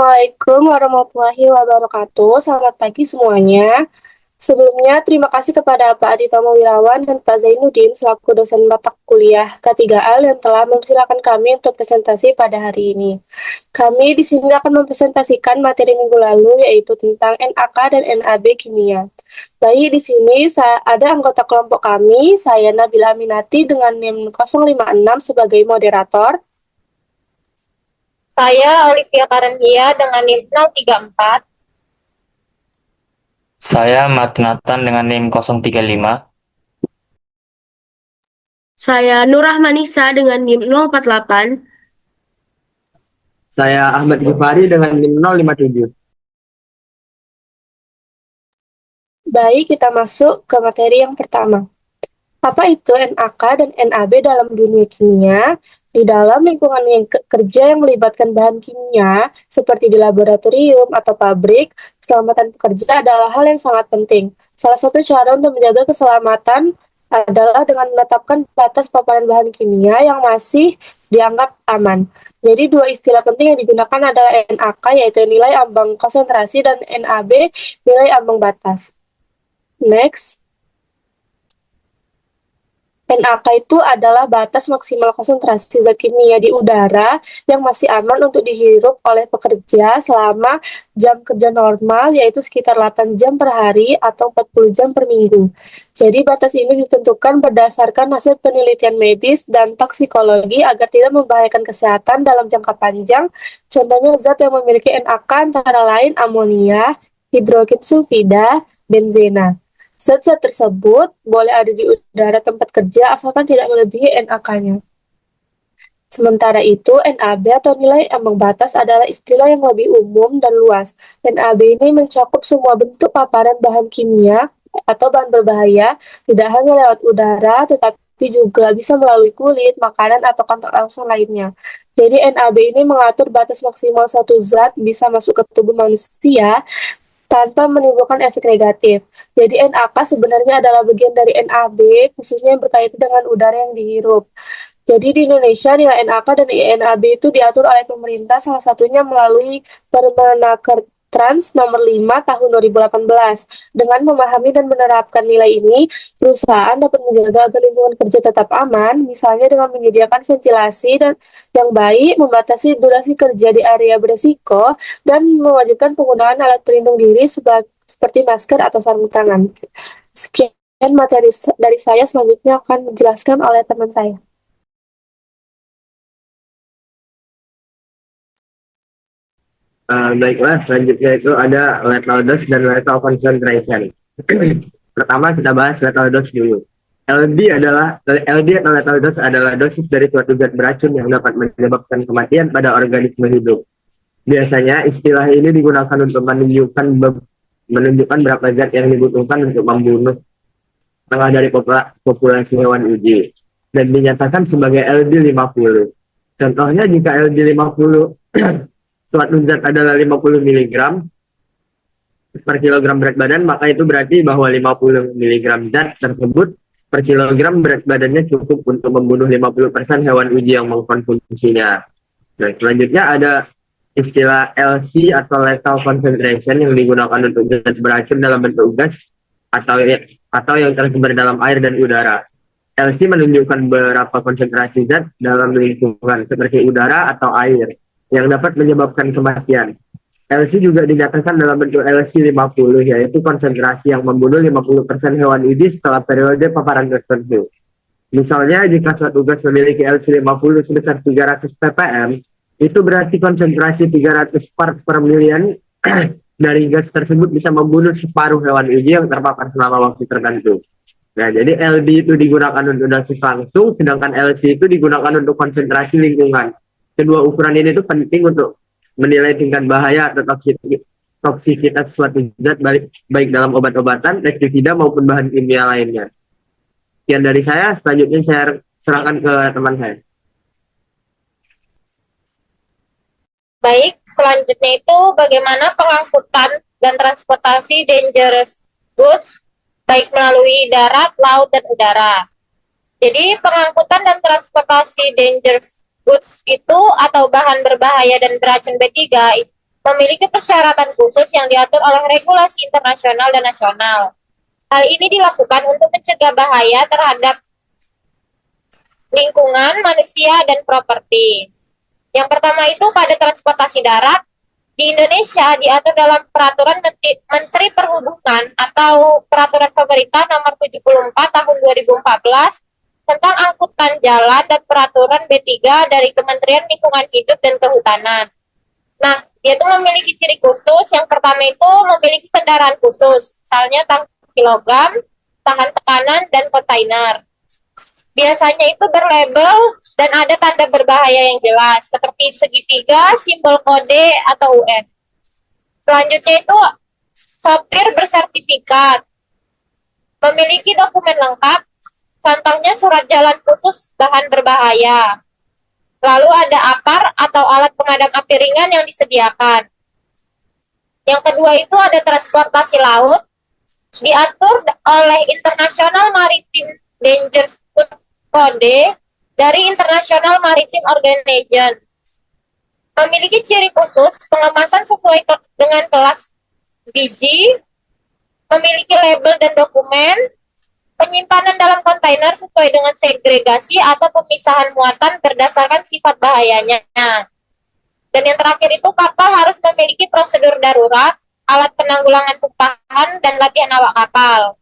Assalamualaikum warahmatullahi wabarakatuh. Selamat pagi semuanya. Sebelumnya, terima kasih kepada Pak Adi Tomo Wirawan dan Pak Zainuddin selaku dosen mata kuliah K3A yang telah mempersilahkan kami untuk presentasi pada hari ini. Kami di sini akan mempresentasikan materi minggu lalu yaitu tentang NAK dan NAB kimia. Baik, di sini ada anggota kelompok kami, saya Nabila Aminati dengan NIM 056 sebagai moderator. Saya Olivia Karendia dengan NIM 034. Saya Martinatan dengan NIM 035. Saya Nurrahmanisa dengan NIM 048. Saya Ahmad Ghifari dengan NIM 057. Baik, kita masuk ke materi yang pertama. Apa itu NAK dan NAB dalam dunia kimia? Di dalam lingkungan kerja yang melibatkan bahan kimia, seperti di laboratorium atau pabrik, keselamatan pekerja adalah hal yang sangat penting. Salah satu cara untuk menjaga keselamatan adalah dengan menetapkan batas paparan bahan kimia yang masih dianggap aman. Jadi dua istilah penting yang digunakan adalah NAK, yaitu nilai ambang konsentrasi, dan NAB, nilai ambang batas. Next. NaK itu adalah batas maksimal konsentrasi zat kimia di udara yang masih aman untuk dihirup oleh pekerja selama jam kerja normal, yaitu sekitar 8 jam per hari atau 40 jam per minggu. Jadi batas ini ditentukan berdasarkan hasil penelitian medis dan toksikologi agar tidak membahayakan kesehatan dalam jangka panjang. Contohnya zat yang memiliki NaK antara lain amonia, hidrogen sulfida, benzena. Zat-zat tersebut boleh ada di udara tempat kerja asalkan tidak melebihi NaK-nya. Sementara itu, NAB atau nilai ambang batas adalah istilah yang lebih umum dan luas. NAB ini mencakup semua bentuk paparan bahan kimia atau bahan berbahaya, tidak hanya lewat udara, tetapi juga bisa melalui kulit, makanan, atau kontak langsung lainnya. Jadi NAB ini mengatur batas maksimal suatu zat bisa masuk ke tubuh manusia tanpa menimbulkan efek negatif. Jadi NaK sebenarnya adalah bagian dari NAB, khususnya yang berkaitan dengan udara yang dihirup. Jadi di Indonesia nilai NaK dan NAB itu diatur oleh pemerintah, salah satunya melalui Permenaker Trans nomor 5 tahun 2018. Dengan memahami dan menerapkan nilai ini, perusahaan dapat menjaga agar lingkungan kerja tetap aman, misalnya dengan menyediakan ventilasi dan yang baik, membatasi durasi kerja di area beresiko, dan mewajibkan penggunaan alat pelindung diri seperti masker atau sarung tangan. Sekian materi dari saya, selanjutnya akan dijelaskan oleh teman saya. Baiklah, selanjutnya itu ada lethal dose dan lethal concentration. Pertama kita bahas lethal dose dulu. LD atau lethal dose adalah dosis dari suatu zat beracun yang dapat menyebabkan kematian pada organisme hidup. Biasanya istilah ini digunakan untuk menunjukkan berapa zat yang dibutuhkan untuk membunuh setengah dari populasi hewan uji dan dinyatakan sebagai LD50. Contohnya jika LD50 suatu zat adalah 50 mg per kilogram berat badan, maka itu berarti bahwa 50 mg zat tersebut per kilogram berat badannya cukup untuk membunuh 50% hewan uji yang mengkonsumsinya. Nah, selanjutnya ada istilah LC atau lethal concentration yang digunakan untuk zat beracun dalam bentuk gas atau yang tersebar dalam air dan udara. LC menunjukkan berapa konsentrasi zat dalam lingkungan seperti udara atau air yang dapat menyebabkan kematian. LC juga dinyatakan dalam bentuk LC50, yaitu konsentrasi yang membunuh 50% hewan uji setelah periode paparan tertentu. Misalnya, jika suatu gas memiliki LC50 sebesar 300 ppm, itu berarti konsentrasi 300 part per million dari gas tersebut bisa membunuh separuh hewan uji yang terpapar selama waktu tertentu. Nah, jadi LD itu digunakan untuk dosis langsung, sedangkan LC itu digunakan untuk konsentrasi lingkungan. Kedua ukuran ini tuh penting untuk menilai tingkat bahaya atau toksisitas suatu zat baik dalam obat-obatan, pestisida maupun bahan kimia lainnya. Sekian dari saya, selanjutnya saya serahkan ke teman saya. Baik, selanjutnya itu bagaimana pengangkutan dan transportasi dangerous goods baik melalui darat, laut, dan udara. Jadi pengangkutan dan transportasi dangerous goods itu atau bahan berbahaya dan beracun B3 memiliki persyaratan khusus yang diatur oleh regulasi internasional dan nasional. Hal ini dilakukan untuk mencegah bahaya terhadap lingkungan, manusia, dan properti. Yang pertama itu pada transportasi darat, di Indonesia diatur dalam Peraturan Menteri Perhubungan atau Peraturan Pemerintah Nomor 74 Tahun 2014 tentang angkutan jalan dan Peraturan B3 dari Kementerian Lingkungan Hidup dan Kehutanan. Nah, dia itu memiliki ciri khusus. Yang pertama itu memiliki kendaraan khusus, misalnya tangki kilogam, tahan tekanan, dan kontainer. Biasanya itu berlabel dan ada tanda berbahaya yang jelas, seperti segitiga, simbol kode, atau UN. Selanjutnya itu sopir bersertifikat, memiliki dokumen lengkap, contohnya surat jalan khusus bahan berbahaya. Lalu ada APAR atau alat pemadam api ringan yang disediakan. Yang kedua itu ada transportasi laut, diatur oleh International Maritime Danger Code dari International Maritime Organization. Memiliki ciri khusus pengemasan sesuai dengan kelas biji, memiliki label dan dokumen, penyimpanan dalam kontainer sesuai dengan segregasi atau pemisahan muatan berdasarkan sifat bahayanya. Dan yang terakhir itu kapal harus memiliki prosedur darurat, alat penanggulangan tumpahan, dan latihan awak kapal.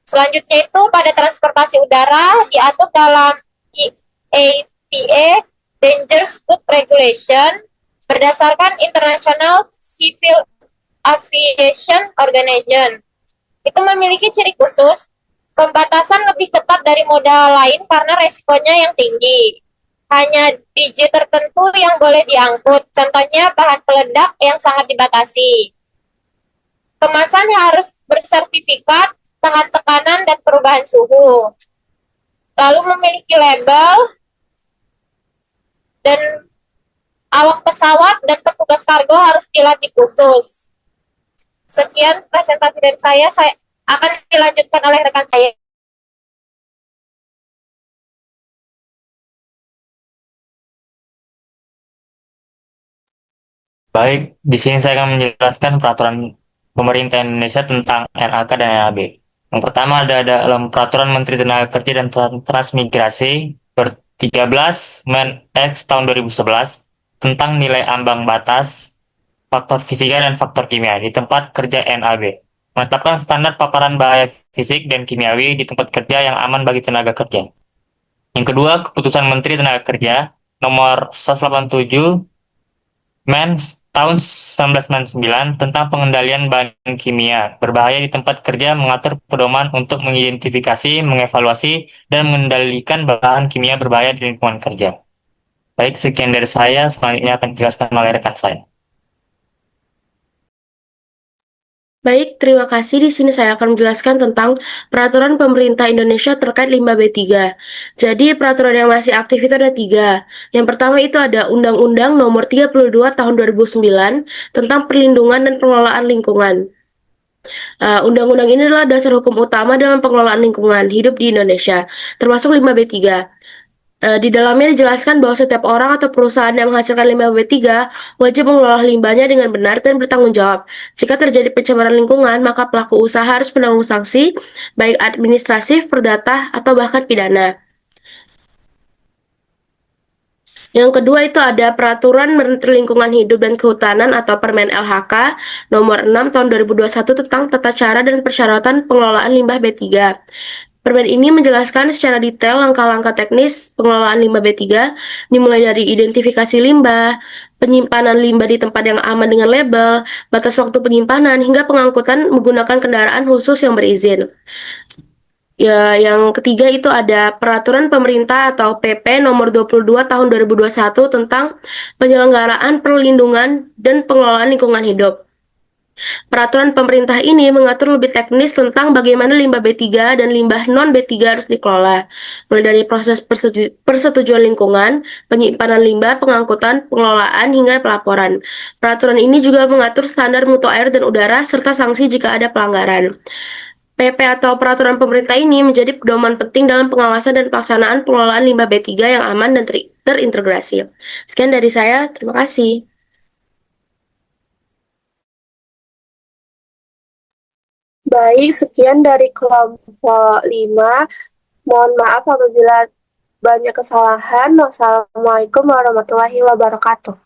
Selanjutnya itu pada transportasi udara diatur dalam IATA Dangerous Goods Regulation berdasarkan International Civil Aviation Organization. Itu memiliki ciri khusus, pembatasan lebih ketat dari moda lain karena resikonya yang tinggi. Hanya biji tertentu yang boleh diangkut, contohnya bahan peledak yang sangat dibatasi. Kemasan harus bersertifikat, tahan tekanan, dan perubahan suhu. Lalu memiliki label, dan awak pesawat dan petugas kargo harus dilatih khusus. Sekian presentasi dari saya akan dilanjutkan oleh rekan saya. Baik, di sini saya akan menjelaskan peraturan pemerintah Indonesia tentang NAK dan NAB. Yang pertama ada dalam Peraturan Menteri Tenaga Kerja dan Transmigrasi ber-13 Men X tahun 2011 tentang nilai ambang batas faktor fisika dan faktor kimia di tempat kerja NAB. Menetapkan standar paparan bahaya fisik dan kimiawi di tempat kerja yang aman bagi tenaga kerja. Yang kedua, Keputusan Menteri Tenaga Kerja nomor 187 Men tahun 1999 tentang pengendalian bahan kimia berbahaya di tempat kerja mengatur pedoman untuk mengidentifikasi, mengevaluasi, dan mengendalikan bahan kimia berbahaya di lingkungan kerja. Baik, sekian dari saya. Selanjutnya akan dijelaskan oleh rekan saya. Baik, terima kasih. Di sini saya akan menjelaskan tentang peraturan pemerintah Indonesia terkait limbah B3. Jadi, peraturan yang masih aktif itu ada 3. Yang pertama itu ada Undang-Undang Nomor 32 Tahun 2009 tentang perlindungan dan pengelolaan lingkungan. Undang-undang ini adalah dasar hukum utama dalam pengelolaan lingkungan hidup di Indonesia, termasuk limbah B3. Di dalamnya dijelaskan bahwa setiap orang atau perusahaan yang menghasilkan limbah B3 wajib mengelola limbahnya dengan benar dan bertanggung jawab. Jika terjadi pencemaran lingkungan, maka pelaku usaha harus menanggung sanksi, baik administratif, perdata, atau bahkan pidana. Yang kedua itu ada Peraturan Menteri Lingkungan Hidup dan Kehutanan atau Permen LHK nomor 6 tahun 2021 tentang tata cara dan persyaratan pengelolaan limbah B3. Permen ini menjelaskan secara detail langkah-langkah teknis pengelolaan limbah B3, dimulai dari identifikasi limbah, penyimpanan limbah di tempat yang aman dengan label, batas waktu penyimpanan, hingga pengangkutan menggunakan kendaraan khusus yang berizin. Ya, yang ketiga itu ada Peraturan Pemerintah atau PP nomor 22 tahun 2021 tentang penyelenggaraan perlindungan dan pengelolaan lingkungan hidup. Peraturan pemerintah ini mengatur lebih teknis tentang bagaimana limbah B3 dan limbah non-B3 harus dikelola, mulai dari proses persetujuan lingkungan, penyimpanan limbah, pengangkutan, pengelolaan, hingga pelaporan. Peraturan ini juga mengatur standar mutu air dan udara, serta sanksi jika ada pelanggaran. PP atau peraturan pemerintah ini menjadi pedoman penting dalam pengawasan dan pelaksanaan pengelolaan limbah B3 yang aman dan terintegrasi. Sekian dari saya, terima kasih. Baik, di sini saya akan menjelaskan tentang peraturan pemerintah Indonesia tentang NAK dan NAB. Yang pertama ada dalam Peraturan Menteri Tenaga Kerja nomor 187 Men X tahun 2011 tentang pengendalian bahan kimia berbahaya di tempat kerja mengatur pedoman untuk mengidentifikasi, mengevaluasi, dan mengendalikan bahan kimia berbahaya di lingkungan kerja. Baik, sekian dari kelompok 5. Mohon maaf apabila banyak kesalahan. Wassalamualaikum warahmatullahi wabarakatuh.